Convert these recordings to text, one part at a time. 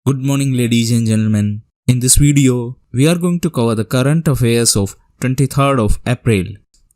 Good morning ladies and gentlemen. In this video, we are going to cover the current affairs of 23rd of April.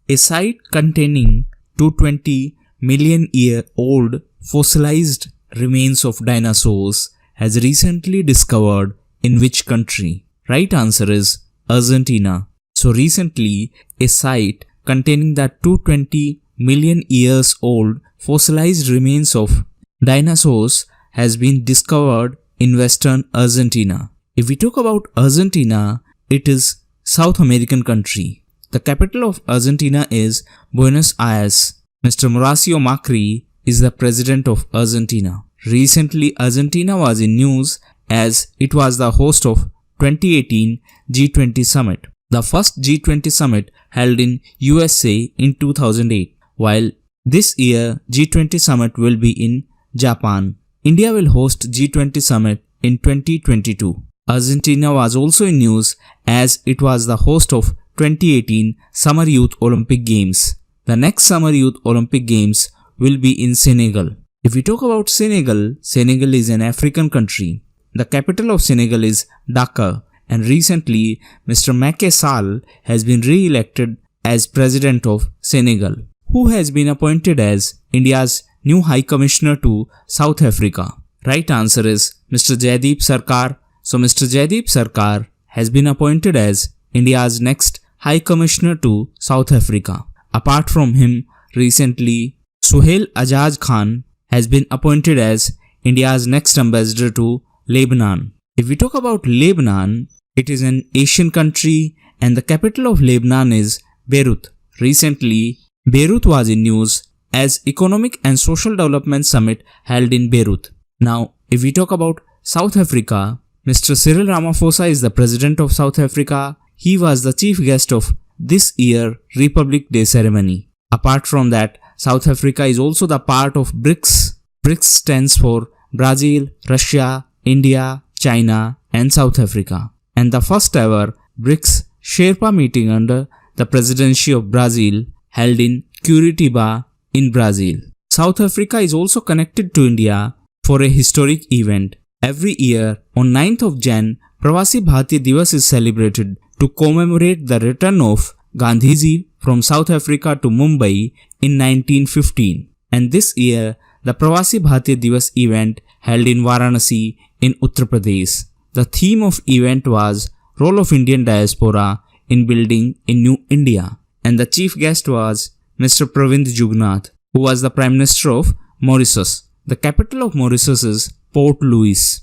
A site containing 220 million year old fossilized remains of dinosaurs has recently discovered in which country? Right answer is Argentina. So recently, a site containing the 220 million years old fossilized remains of dinosaurs has been discovered in western Argentina. If we talk about Argentina, it is South American country. The capital of Argentina is Buenos Aires. Mr. Mauricio Macri is the president of Argentina. Recently, Argentina was in news as it was the host of 2018 G20 summit, the first G20 summit held in USA in 2008, while this year G20 summit will be in Japan. India will host G20 summit in 2022. Argentina was also in news as it was the host of 2018 Summer Youth Olympic Games. The next Summer Youth Olympic Games will be in Senegal. If we talk about Senegal, Senegal is an African country. The capital of Senegal is Dakar, and recently Mr. Macky Sall has been re-elected as president of Senegal, who has been appointed as India's new High Commissioner to South Africa. Right answer is Mr. Jaideep Sarkar. So Mr. Jaideep Sarkar has been appointed as India's next High Commissioner to South Africa. Apart from him, recently Suhail Ajaz Khan has been appointed as India's next ambassador to Lebanon. If we talk about Lebanon, it is an Asian country and the capital of Lebanon is Beirut. Recently, Beirut was in news as Economic and Social Development Summit held in Beirut. Now, if we talk about South Africa, Mr. Cyril Ramaphosa is the president of South Africa. He was the chief guest of this year's Republic Day ceremony. Apart from that, South Africa is also the part of BRICS. BRICS stands for Brazil, Russia, India, China, and South Africa. And the first ever BRICS Sherpa meeting under the presidency of Brazil held in Curitiba in Brazil. South Africa is also connected to India for a historic event. Every year on 9th of Jan, Pravasi Bharatiya Divas is celebrated to commemorate the return of Gandhiji from South Africa to Mumbai in 1915. And this year, the Pravasi Bharatiya Divas event held in Varanasi in Uttar Pradesh. The theme of event was Role of Indian Diaspora in Building a New India. And the chief guest was Mr. Pravind Jugnauth, who was the Prime Minister of Mauritius. The capital of Mauritius is Port Louis.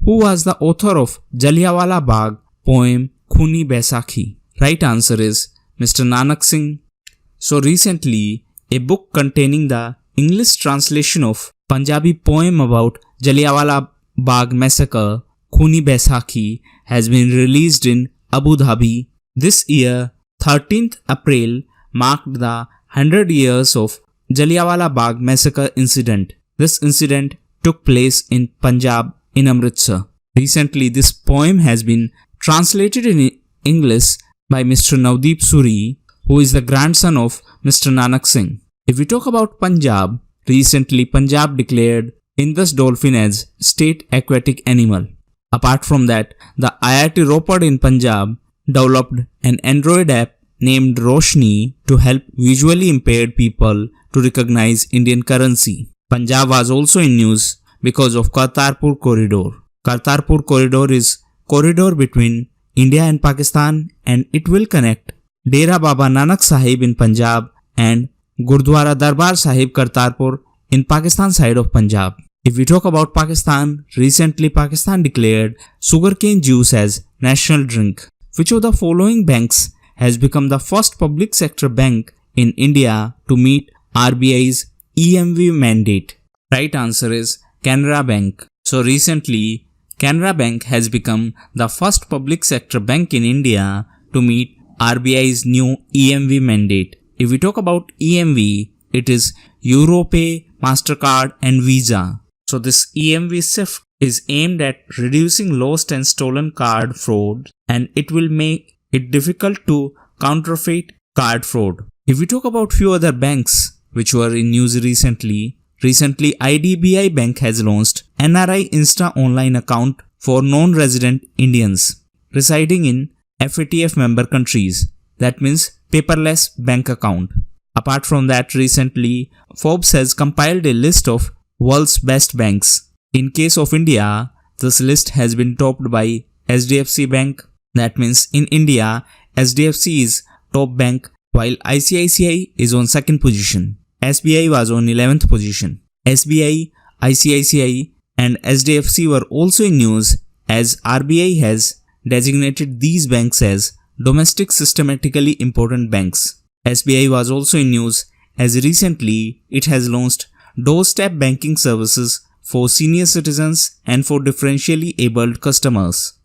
Who was the author of Jallianwala Bagh poem Khuni Baisakhi? Right answer is Mr. Nanak Singh. So recently, a book containing the English translation of Punjabi poem about Jallianwala Bagh massacre, Khuni Baisakhi, has been released in Abu Dhabi. This year, 13th April, marked the 100 years of Jallianwala Bagh massacre incident. This incident took place in Punjab in Amritsar. Recently, this poem has been translated in English by Mr. Navdeep Suri, who is the grandson of Mr. Nanak Singh. If we talk about Punjab, recently Punjab declared Indus dolphin as state aquatic animal. Apart from that, the IIT Ropar in Punjab developed an Android app named Roshni to help visually impaired people to recognize Indian currency. Punjab was also in news because of Kartarpur Corridor. Kartarpur Corridor is corridor between India and Pakistan, and it will connect Dera Baba Nanak Sahib in Punjab and Gurdwara Darbar Sahib Kartarpur in Pakistan side of Punjab. If we talk about Pakistan, recently Pakistan declared sugarcane juice as national drink. Which of the following banks has become the first public sector bank in India to meet RBI's EMV mandate? Right answer is Canara Bank. So recently, Canara Bank has become the first public sector bank in India to meet RBI's new EMV mandate. If we talk about EMV, it is Europay, MasterCard and Visa. So this EMV shift is aimed at reducing lost and stolen card fraud, and it will make it difficult to counterfeit card fraud. If we talk about few other banks which were in news recently, IDBI Bank has launched NRI Insta online account for non-resident Indians residing in FATF member countries. That means paperless bank account. Apart from that, recently Forbes has compiled a list of world's best banks. In case of India, this list has been topped by HDFC Bank. That means in India, HDFC is top bank while ICICI is on second position. SBI was on 11th position. SBI, ICICI and HDFC were also in news as RBI has designated these banks as domestic systematically important banks. SBI was also in news as recently it has launched doorstep banking services for senior citizens and for differentially abled customers.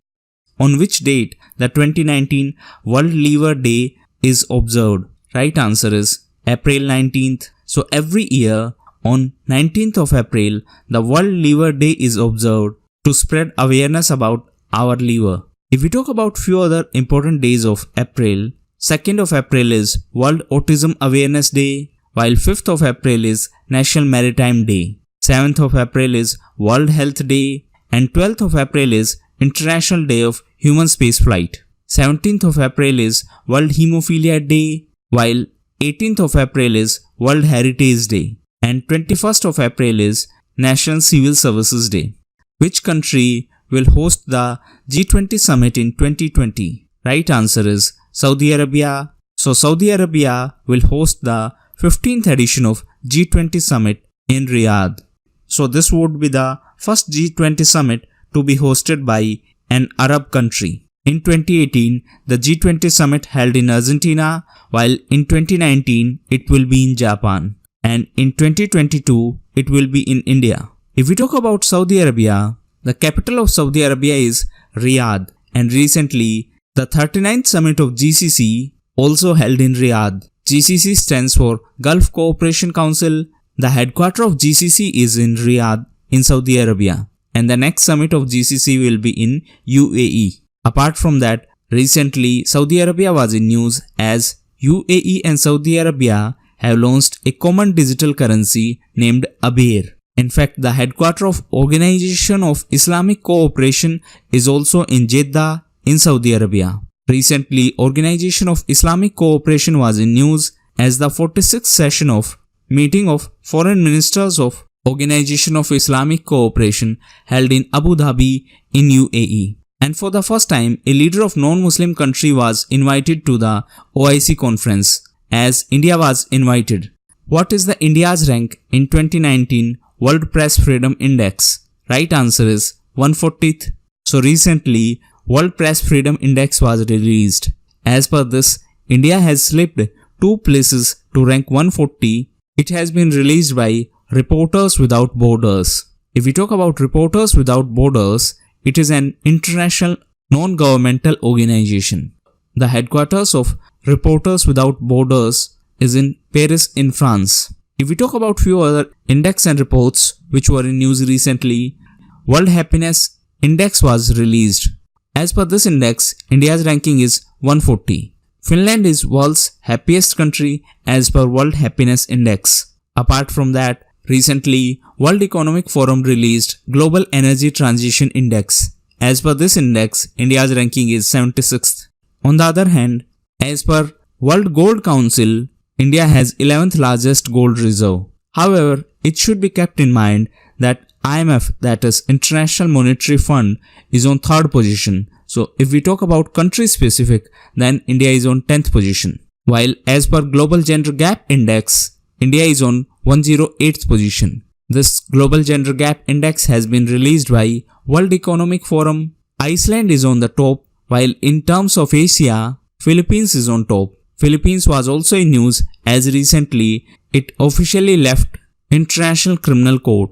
On which date the 2019 World Liver Day is observed? Right answer is April 19th. So every year on 19th of April, the World Liver Day is observed to spread awareness about our liver. If we talk about few other important days of April, 2nd of April is World Autism Awareness Day, while 5th of April is National Maritime Day. 7th of April is World Health Day and 12th of April is International Day of Human Spaceflight. 17th of April is World Hemophilia Day, while 18th of April is World Heritage Day and 21st of April is National Civil Services Day. Which country will host the G20 summit in 2020? Right answer is Saudi Arabia. So Saudi Arabia will host the 15th edition of G20 summit in Riyadh. So this would be the first G20 summit to be hosted by an Arab country. In 2018, the G20 summit held in Argentina, while in 2019 it will be in Japan, and in 2022 it will be in India. If we talk about Saudi Arabia, the capital of Saudi Arabia is Riyadh, and recently the 39th summit of GCC also held in Riyadh. GCC stands for Gulf Cooperation Council. The headquarters of GCC is in Riyadh in Saudi Arabia, and the next summit of GCC will be in UAE. Apart from that, recently Saudi Arabia was in news as UAE and Saudi Arabia have launched a common digital currency named Abair. In fact, the headquarters of Organization of Islamic Cooperation is also in Jeddah in Saudi Arabia. Recently, Organization of Islamic Cooperation was in news as the 46th session of meeting of Foreign Ministers of Organization of Islamic Cooperation held in Abu Dhabi in UAE. And for the first time, a leader of non-Muslim country was invited to the OIC conference, as India was invited. What is the India's rank in 2019 World Press Freedom Index? Right answer is 140th. So recently, World Press Freedom Index was released. As per this, India has slipped 2 places to rank 140. It has been released by Reporters Without Borders. If we talk about Reporters Without Borders, it is an international non-governmental organization. The headquarters of Reporters Without Borders is in Paris in France. If we talk about few other index and reports which were in news recently, World Happiness Index was released. As per this index, India's ranking is 140. Finland is world's happiest country as per World Happiness Index. Apart from that, recently, World Economic Forum released Global Energy Transition Index. As per this index, India's ranking is 76th. On the other hand, as per World Gold Council, India has 11th largest gold reserve. However, it should be kept in mind that IMF, that is International Monetary Fund, is on 3rd position. So if we talk about country specific, then India is on 10th position. While as per Global Gender Gap Index, India is on 108th position. This Global Gender Gap Index has been released by World Economic Forum. Iceland is on the top, while in terms of Asia, Philippines is on top. Philippines was also in news as recently it officially left International Criminal Court.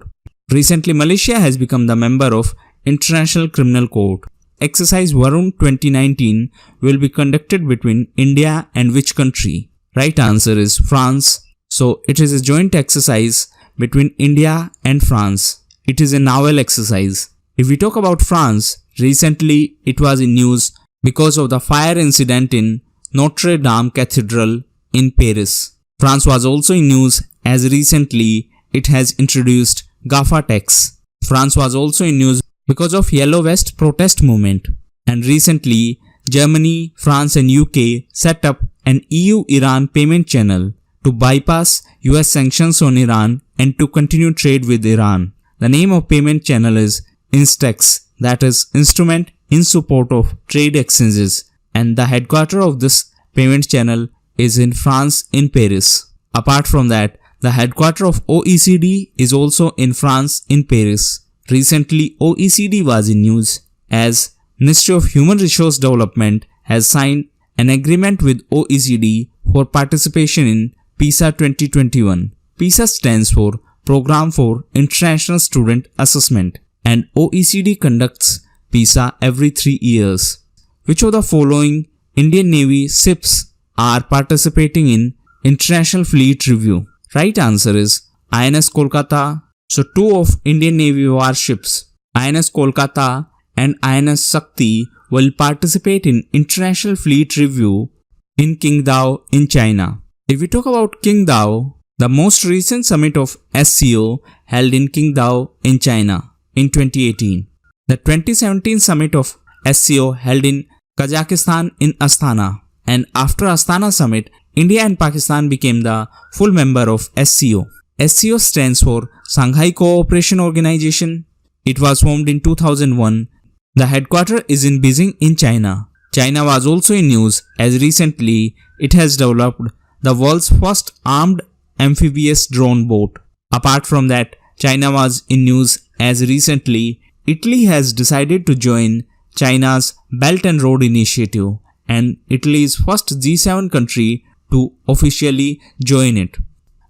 Recently, Malaysia has become the member of International Criminal Court. Exercise Varuna 2019 will be conducted between India and which country? Right answer is France. So it is a joint exercise between India and France. It is a naval exercise. If we talk about France, recently it was in news because of the fire incident in Notre Dame Cathedral in Paris. France was also in news as recently it has introduced GAFA tax. France was also in news because of Yellow Vest protest movement. And recently, Germany, France and UK set up an EU-Iran payment channel to bypass US sanctions on Iran and to continue trade with Iran. The name of payment channel is INSTEX, that is Instrument in Support of Trade Exchanges, and the headquarters of this payment channel is in France in Paris. Apart from that, the headquarters of OECD is also in France in Paris. Recently, OECD was in news as Ministry of Human Resource Development has signed an agreement with OECD for participation in PISA 2021. PISA stands for Program for International Student Assessment, and OECD conducts PISA every 3 years. Which of the following Indian Navy ships are participating in International Fleet Review? Right answer is INS Kolkata. So 2 of Indian Navy warships, INS Kolkata and INS Shakti, will participate in International Fleet Review in Qingdao in China. If we talk about Qingdao, the most recent summit of SCO held in Qingdao in China in 2018. The 2017 summit of SCO held in Kazakhstan in Astana, and after Astana summit, India and Pakistan became the full member of SCO. SCO stands for Shanghai Cooperation Organization. It was formed in 2001. The headquarters is in Beijing in China. China was also in news as recently it has developed the world's first armed amphibious drone boat. Apart from that, China was in news as recently Italy has decided to join China's Belt and Road Initiative, and Italy is first G7 country to officially join it.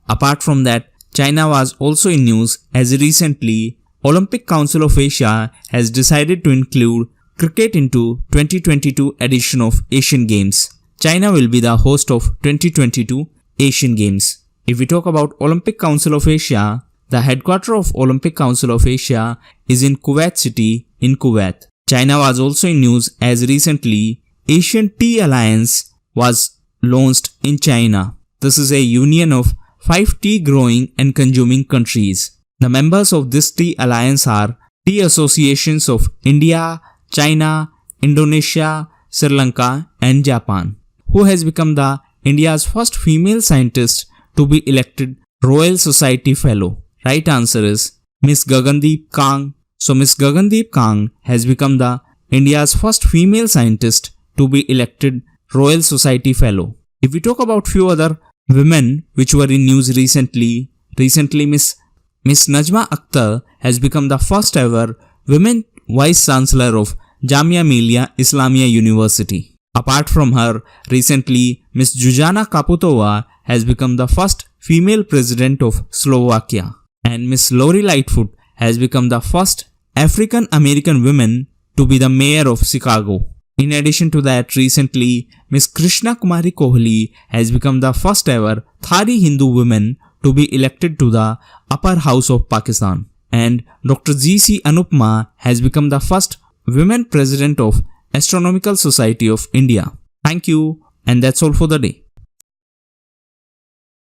Apart from that, China was also in news as recently Olympic Council of Asia has decided to include cricket into 2022 edition of Asian Games. China will be the host of 2022 Asian Games. If we talk about Olympic Council of Asia, the headquarters of Olympic Council of Asia is in Kuwait City in Kuwait. China was also in news as recently Asian Tea Alliance was launched in China. This is a union of 5 tea growing and consuming countries. The members of this tea alliance are Tea Associations of India, China, Indonesia, Sri Lanka and Japan. Who has become the India's first female scientist to be elected Royal Society Fellow? Right answer is Miss Gagandeep Kang. So Miss Gagandeep Kang has become the India's first female scientist to be elected Royal Society Fellow. If we talk about few other women which were in news recently Miss Najma Akhtar has become the first ever women Vice Chancellor of Jamia Millia Islamia University. Apart from her, recently Miss Zuzana Kaputova has become the first female president of Slovakia, and Miss Lori Lightfoot has become the first African American woman to be the mayor of Chicago. In addition to that, recently Miss Krishna Kumari Kohli has become the first ever Thari Hindu woman to be elected to the upper house of Pakistan, and Dr. G.C. Anupma has become the first women president of Astronomical Society of India. Thank you, and that's all for the day.